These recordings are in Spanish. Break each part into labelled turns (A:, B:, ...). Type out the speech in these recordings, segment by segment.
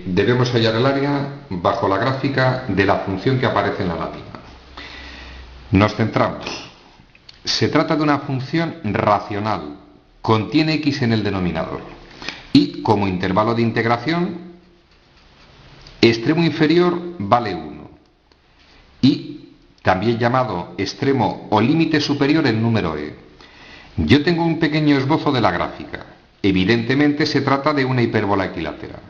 A: Debemos hallar el área bajo la gráfica de la función que aparece en la lámina. Nos centramos. Se trata de una función racional, contiene x en el denominador y como intervalo de integración, extremo inferior vale 1 y también llamado extremo o límite superior el número e. Yo tengo un pequeño esbozo de la gráfica. Evidentemente se trata de una hipérbola equilateral.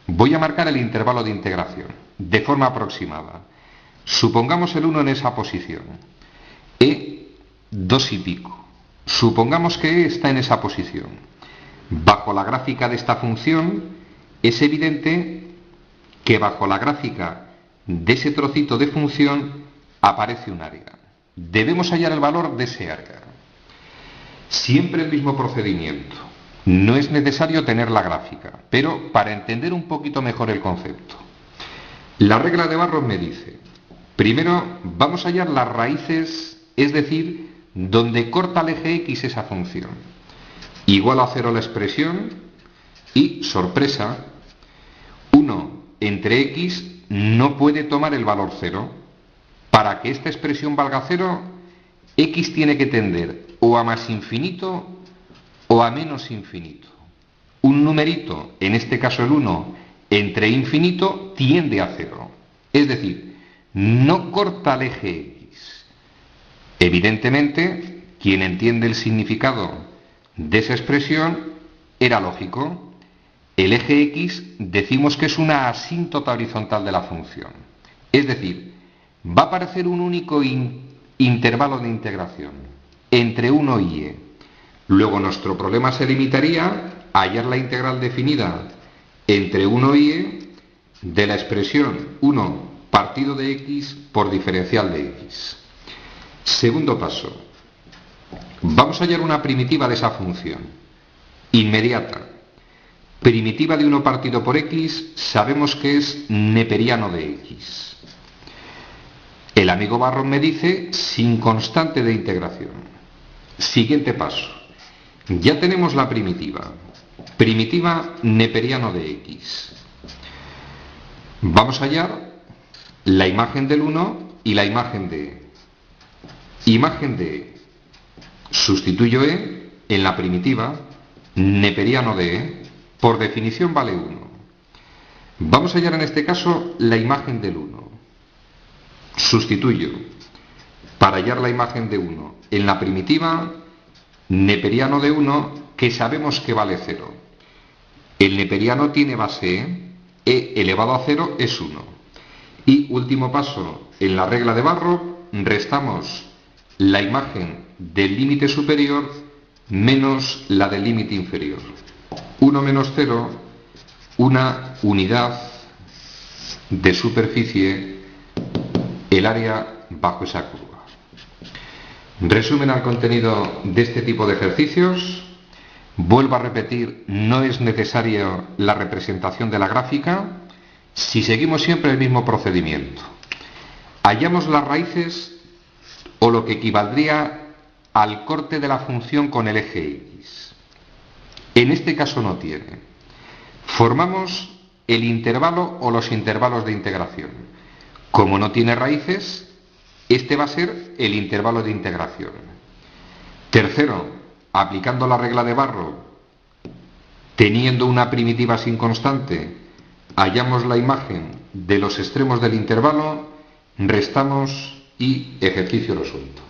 A: Voy a marcar el intervalo de integración, de forma aproximada. Supongamos el 1 en esa posición. E, 2 y pico. Supongamos que E está en esa posición. Bajo la gráfica de esta función, es evidente que bajo la gráfica de ese trocito de función aparece un área. Debemos hallar el valor de ese área. Siempre el mismo procedimiento. No es necesario tener la gráfica, pero para entender un poquito mejor el concepto. La regla de Barrow me dice, primero vamos a hallar las raíces, es decir, donde corta el eje x esa función. Igual a 0 la expresión y, sorpresa, 1 entre x no puede tomar el valor 0. Para que esta expresión valga 0, x tiene que tender o a más infinito o a menos infinito. Un numerito, en este caso el 1, entre infinito tiende a 0. Es decir, no corta el eje x. Evidentemente, quien entiende el significado de esa expresión era lógico. El eje x decimos que es una asíntota horizontal de la función. Es decir, va a aparecer un único intervalo de integración entre 1 y e. Luego nuestro problema se limitaría a hallar la integral definida entre 1 y e de la expresión 1 partido de x por diferencial de x. Segundo paso. Vamos a hallar una primitiva de esa función. Inmediata. Primitiva de 1 partido por x sabemos que es neperiano de x. El amigo Barrow me dice sin constante de integración. Siguiente paso. Ya tenemos la primitiva. Primitiva neperiano de x. Vamos a hallar la imagen del 1 y la imagen de e. Imagen de e. Sustituyo e en la primitiva neperiano de e. Por definición vale 1. Vamos a hallar en este caso la imagen del 1. Sustituyo. Para hallar la imagen de 1 en la primitiva neperiano de 1 que sabemos que vale 0. El neperiano tiene base e elevado a 0 es 1. Y último paso, en la regla de Barrow restamos la imagen del límite superior menos la del límite inferior. 1 menos 0, una unidad de superficie, el área bajo esa curva. Resumen al contenido de este tipo de ejercicios. Vuelvo a repetir, no es necesaria la representación de la gráfica si seguimos siempre el mismo procedimiento. Hallamos las raíces o lo que equivaldría al corte de la función con el eje x. En este caso no tiene. Formamos el intervalo o los intervalos de integración. Como no tiene raíces, este va a ser el intervalo de integración. Tercero, aplicando la regla de Barrow, teniendo una primitiva sin constante, hallamos la imagen de los extremos del intervalo, restamos y ejercicio resuelto.